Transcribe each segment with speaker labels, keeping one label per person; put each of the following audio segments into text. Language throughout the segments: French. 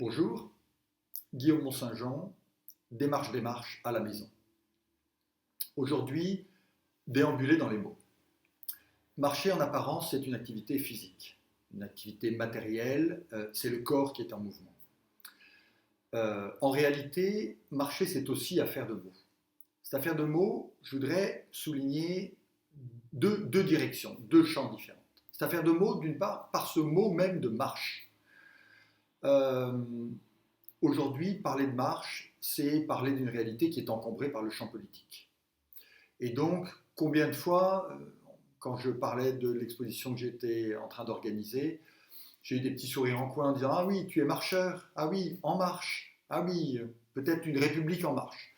Speaker 1: Bonjour, Guillaume Mont-Saint-Jean, démarche à la maison. Aujourd'hui, déambuler dans les mots. Marcher en apparence, c'est une activité physique, une activité matérielle, c'est le corps qui est en mouvement. En réalité, marcher, c'est aussi affaire de mots. Cette affaire de mots, je voudrais souligner deux directions, deux champs différents. Cette affaire de mots, d'une part, par ce mot même de marche. Aujourd'hui, parler de marche, c'est parler d'une réalité qui est encombrée par le champ politique. Et donc, combien de fois, quand je parlais de l'exposition que j'étais en train d'organiser, j'ai eu des petits sourires en coin en disant « Ah oui, tu es marcheur, ah oui, en marche, ah oui, peut-être une république en marche ».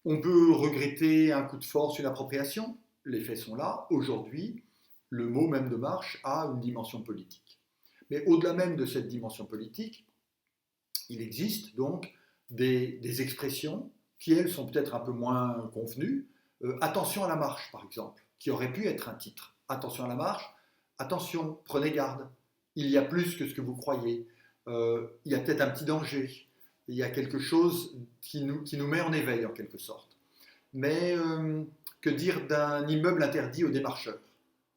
Speaker 1: On peut regretter un coup de force, une appropriation, les faits sont là. Aujourd'hui, le mot même de marche a une dimension politique. Mais au-delà même de cette dimension politique, il existe donc des expressions qui, elles, sont peut-être un peu moins convenues. Attention à la marche, par exemple, qui aurait pu être un titre. Attention à la marche, attention, prenez garde. Il y a plus que ce que vous croyez. Il y a peut-être un petit danger. Il y a quelque chose qui nous met en éveil, en quelque sorte. Mais que dire d'un immeuble interdit aux démarcheurs?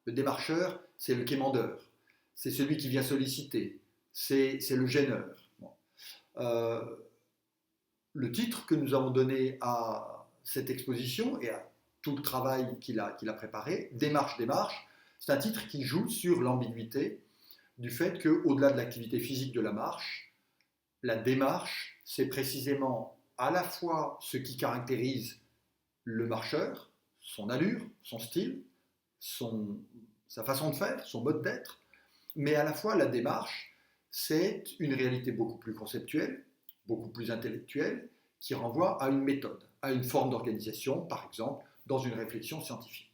Speaker 1: Le démarcheur, c'est le quémandeur. C'est celui qui vient solliciter. C'est le gêneur. Le titre que nous avons donné à cette exposition et à tout le travail qu'il a préparé, Démarche, c'est un titre qui joue sur l'ambiguïté du fait qu'au-delà de l'activité physique de la marche, la démarche, c'est précisément à la fois ce qui caractérise le marcheur, son allure, son style, sa façon de faire, son mode d'être, mais à la fois la démarche, c'est une réalité beaucoup plus conceptuelle, beaucoup plus intellectuelle, qui renvoie à une méthode, à une forme d'organisation, par exemple, dans une réflexion scientifique.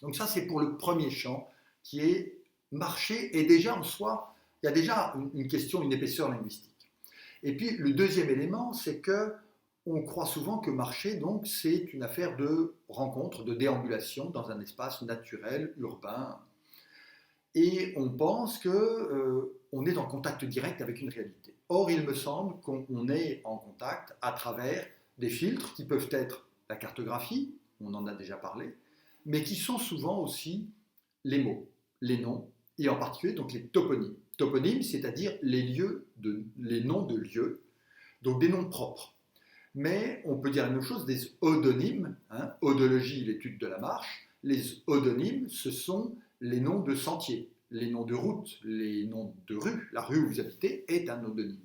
Speaker 1: Donc ça, c'est pour le premier champ, qui est marcher, et déjà en soi, il y a déjà une question, une épaisseur linguistique. Et puis, le deuxième élément, c'est que on croit souvent que marcher, donc, c'est une affaire de rencontre, de déambulation dans un espace naturel, urbain, et on pense qu'on est en contact direct avec une réalité. Or, il me semble qu'on est en contact à travers des filtres qui peuvent être la cartographie, on en a déjà parlé, mais qui sont souvent aussi les mots, les noms, et en particulier donc les toponymes. Toponymes, c'est-à-dire les noms de lieux, donc des noms propres. Mais on peut dire la même chose des odonymes, odologie, l'étude de la marche. Les odonymes, ce sont les noms de sentiers, les noms de routes, les noms de rues. La rue où vous habitez est un odonyme.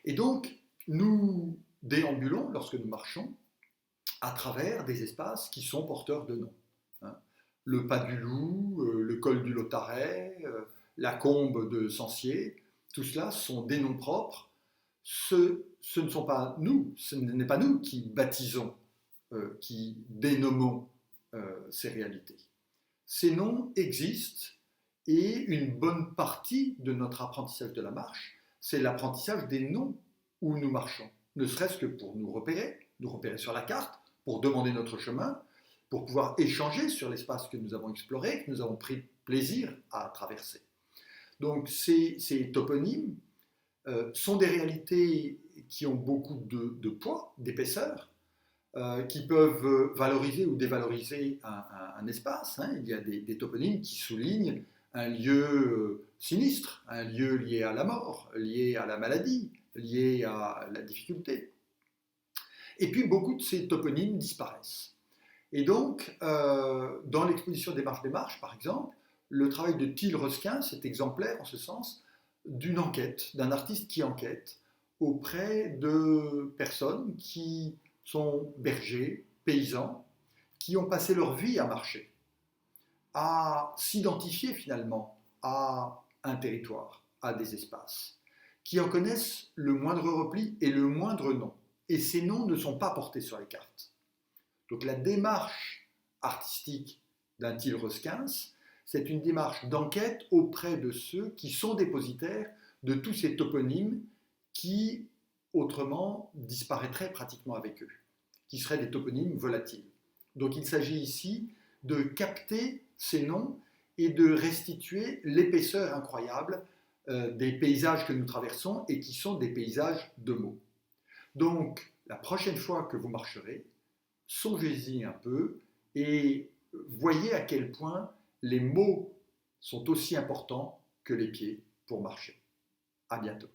Speaker 1: Et donc, nous déambulons, lorsque nous marchons, à travers des espaces qui sont porteurs de noms. Le pas du Loup, le col du Lautaret, la combe de Sancier, tout cela sont des noms propres. Ce ne sont pas nous, ce n'est pas nous qui baptisons, qui dénommons ces réalités. Ces noms existent et une bonne partie de notre apprentissage de la marche, c'est l'apprentissage des noms où nous marchons, ne serait-ce que pour nous repérer sur la carte, pour demander notre chemin, pour pouvoir échanger sur l'espace que nous avons exploré, que nous avons pris plaisir à traverser. Donc ces toponymes sont des réalités qui ont beaucoup de poids, d'épaisseur, qui peuvent valoriser ou dévaloriser un espace. Il y a des toponymes qui soulignent un lieu sinistre, un lieu lié à la mort, lié à la maladie, lié à la difficulté. Et puis beaucoup de ces toponymes disparaissent. Et donc, dans l'exposition Démarche, par exemple, le travail de Thiel Rosquin, c'est exemplaire en ce sens, d'une enquête, d'un artiste qui enquête auprès de personnes qui sont bergers, paysans, qui ont passé leur vie à marcher, à s'identifier finalement à un territoire, à des espaces, qui en connaissent le moindre repli et le moindre nom. Et ces noms ne sont pas portés sur les cartes. Donc la démarche artistique d'un Thiel Rosquin, c'est une démarche d'enquête auprès de ceux qui sont dépositaires de tous ces toponymes qui, autrement, disparaîtraient pratiquement avec eux, qui seraient des toponymes volatiles. Donc il s'agit ici de capter ces noms et de restituer l'épaisseur incroyable des paysages que nous traversons et qui sont des paysages de mots. Donc, la prochaine fois que vous marcherez, songez-y un peu et voyez à quel point les mots sont aussi importants que les pieds pour marcher. À bientôt.